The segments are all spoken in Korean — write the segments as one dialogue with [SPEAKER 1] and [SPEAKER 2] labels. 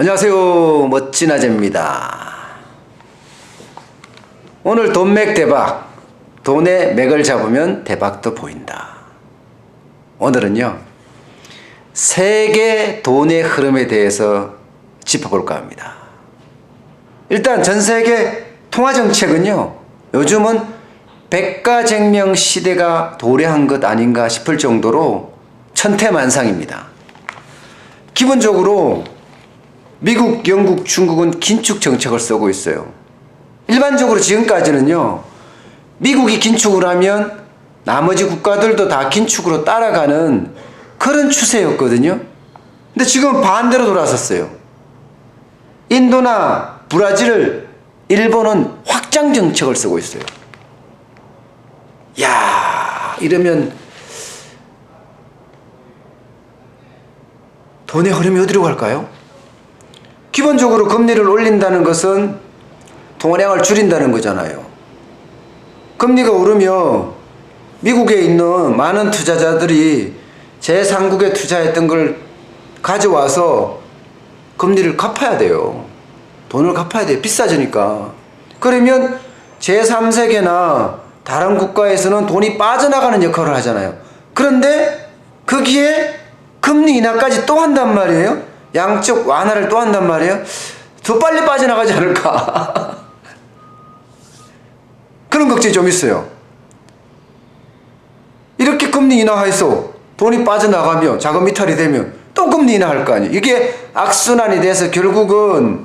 [SPEAKER 1] 안녕하세요, 멋진 아재입니다. 오늘 돈맥 대박, 돈의 맥을 잡으면 대박도 보인다. 오늘은요, 세계 돈의 흐름에 대해서 짚어볼까 합니다. 일단 전 세계 통화정책은요, 요즘은 백가쟁명 시대가 도래한 것 아닌가 싶을 정도로 천태만상입니다. 기본적으로 미국, 영국, 중국은 긴축 정책을 쓰고 있어요. 일반적으로 지금까지는요, 미국이 긴축을 하면 나머지 국가들도 다 긴축으로 따라가는 그런 추세였거든요. 근데 지금 반대로 돌아섰어요. 인도나 브라질, 일본은 확장 정책을 쓰고 있어요. 야, 이러면 돈의 흐름이 어디로 갈까요? 기본적으로 금리를 올린다는 것은 통화량을 줄인다는 거잖아요. 금리가 오르면 미국에 있는 많은 투자자들이 제3국에 투자했던 걸 가져와서 금리를 갚아야 돼요. 돈을 갚아야 돼요. 비싸지니까. 그러면 제3세계나 다른 국가에서는 돈이 빠져나가는 역할을 하잖아요. 그런데 거기에 금리 인하까지 또 한단 말이에요. 양적 완화를 또 한단 말이에요. 더 빨리 빠져나가지 않을까. 그런 걱정이 좀 있어요. 이렇게 금리 인하해서 돈이 빠져나가면 자금 이탈이 되면 또 금리 인하할 거 아니에요. 이게 악순환이 돼서 결국은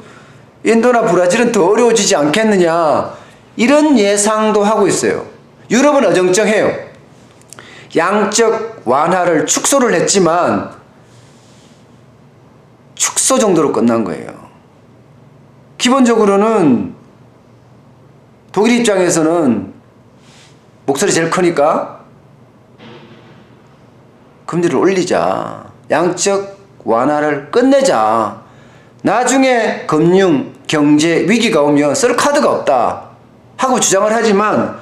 [SPEAKER 1] 인도나 브라질은 더 어려워지지 않겠느냐, 이런 예상도 하고 있어요. 유럽은 어정쩡해요. 양적 완화를 축소를 했지만 축소 정도로 끝난 거예요. 기본적으로는 독일 입장에서는 목소리 제일 크니까 금리를 올리자, 양적 완화를 끝내자, 나중에 금융, 경제 위기가 오면 쓸 카드가 없다 하고 주장을 하지만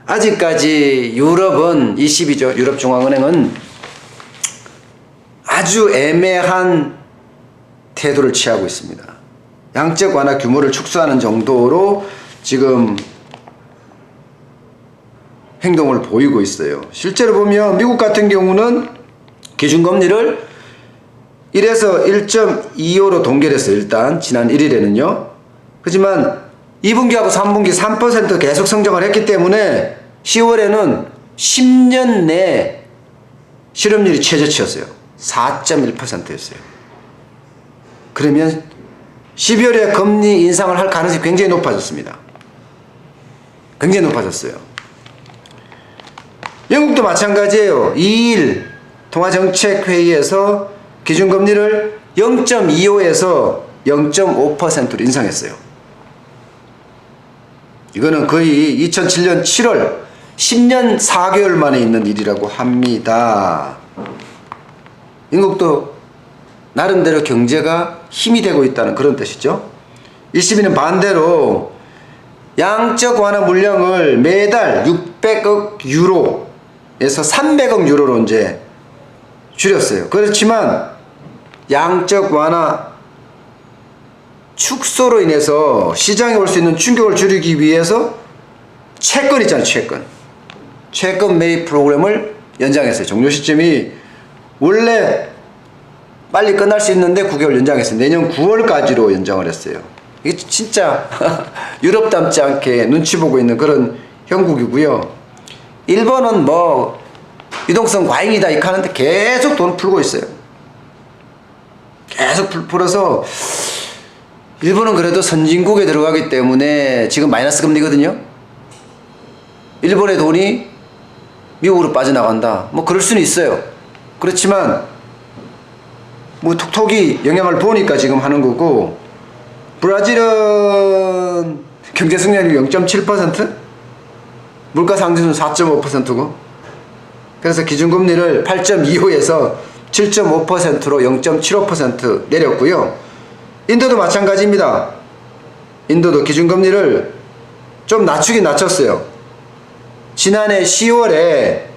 [SPEAKER 1] 아직까지 유럽은, ECB죠, 유럽중앙은행은 아주 애매한 태도를 취하고 있습니다. 양적 완화 규모를 축소하는 정도로 지금 행동을 보이고 있어요. 실제로 보면 미국 같은 경우는 기준금리를 1에서 1.25로 동결했어요. 일단 지난 1일에는요. 하지만 2분기하고 3분기 3% 계속 성장을 했기 때문에 10월에는 10년 내 실업률이 최저치였어요. 4.1%였어요. 그러면 12월에 금리 인상을 할 가능성이 굉장히 높아졌습니다. 굉장히 높아졌어요. 영국도 마찬가지예요. 2일 통화정책회의에서 기준금리를 0.25에서 0.5%로 인상했어요. 이거는 거의 2007년 7월 10년 4개월 만에 있는 일이라고 합니다. 영국도 나름대로 경제가 힘이 되고 있다는 그런 뜻이죠. ECB는 반대로 양적 완화 물량을 매달 600억 유로에서 300억 유로로 이제 줄였어요. 그렇지만 양적 완화 축소로 인해서 시장에 올 수 있는 충격을 줄이기 위해서 채권 있잖아요. 채권 매입 프로그램을 연장했어요. 종료 시점이 원래 빨리 끝날 수 있는데 9개월 연장했어요. 내년 9월까지로 연장을 했어요. 이게 진짜 유럽답지 않게 눈치 보고 있는 그런 형국이고요. 일본은 뭐 유동성 과잉이다 이렇게 하는데 계속 돈 풀고 있어요. 계속 풀어서 일본은 그래도 선진국에 들어가기 때문에 지금 마이너스 금리거든요. 일본의 돈이 미국으로 빠져나간다, 뭐 그럴 수는 있어요. 그렇지만 뭐 톡톡이 영향을 보니까 지금 하는 거고, 브라질은 경제 성장률이 0.7%, 물가 상승률은 4.5%고, 그래서 기준금리를 8.25에서 7.5%로 0.75% 내렸고요. 인도도 마찬가지입니다. 인도도 기준금리를 좀 낮추긴 낮췄어요. 지난해 10월에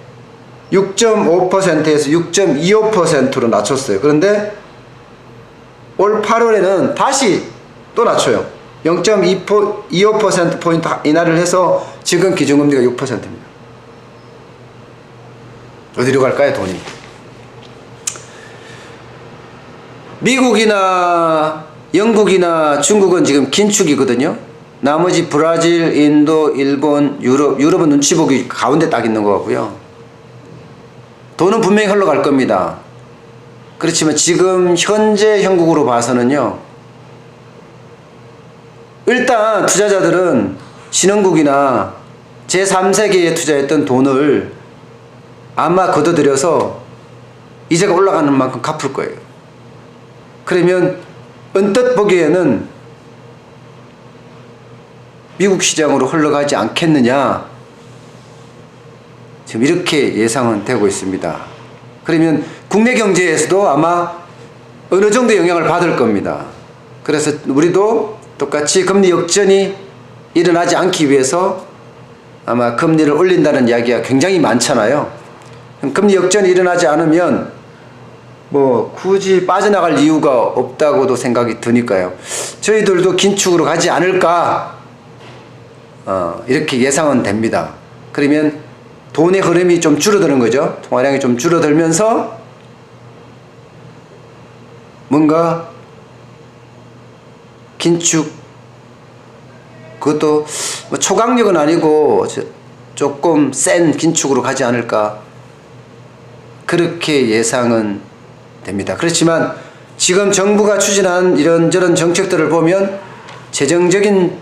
[SPEAKER 1] 6.5%에서 6.25%로 낮췄어요. 그런데 올 8월에는 다시 또 낮춰요. 0.25% 인하를 해서 지금 기준금리가 6%입니다. 어디로 갈까요, 돈이? 미국이나 영국이나 중국은 지금 긴축이거든요. 나머지 브라질, 인도, 일본, 유럽은 눈치 보기 가운데 딱 있는 것 같고요. 돈은 분명히 흘러갈 겁니다. 그렇지만 지금 현재 형국으로 봐서는요, 일단 투자자들은 신흥국이나 제3세계에 투자했던 돈을 아마 걷어들여서 이자가 올라가는 만큼 갚을 거예요. 그러면 언뜻 보기에는 미국 시장으로 흘러가지 않겠느냐, 지금 이렇게 예상은 되고 있습니다. 그러면 국내 경제에서도 아마 어느 정도 영향을 받을 겁니다. 그래서 우리도 똑같이 금리 역전이 일어나지 않기 위해서 아마 금리를 올린다는 이야기가 굉장히 많잖아요. 금리 역전이 일어나지 않으면 뭐 굳이 빠져나갈 이유가 없다고도 생각이 드니까요. 저희들도 긴축으로 가지 않을까, 이렇게 예상은 됩니다. 그러면 돈의 흐름이 좀 줄어드는 거죠. 통화량이 좀 줄어들면서 뭔가 긴축, 그것도 뭐 초강력은 아니고 조금 센 긴축으로 가지 않을까, 그렇게 예상은 됩니다. 그렇지만 지금 정부가 추진한 이런저런 정책들을 보면 재정적인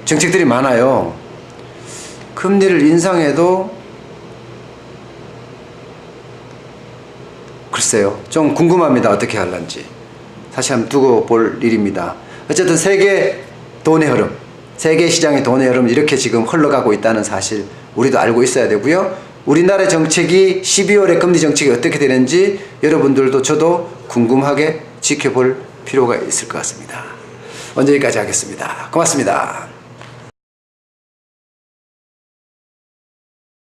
[SPEAKER 1] 정책들이 많아요. 금리를 인상해도 글쎄요, 좀 궁금합니다. 어떻게 할런지. 다시 한번 두고 볼 일입니다. 어쨌든 세계 돈의 흐름, 세계 시장의 돈의 흐름, 이렇게 지금 흘러가고 있다는 사실 우리도 알고 있어야 되고요. 우리나라 정책이 12월에 금리 정책이 어떻게 되는지 여러분들도 저도 궁금하게 지켜볼 필요가 있을 것 같습니다. 오늘 여기까지 하겠습니다. 고맙습니다.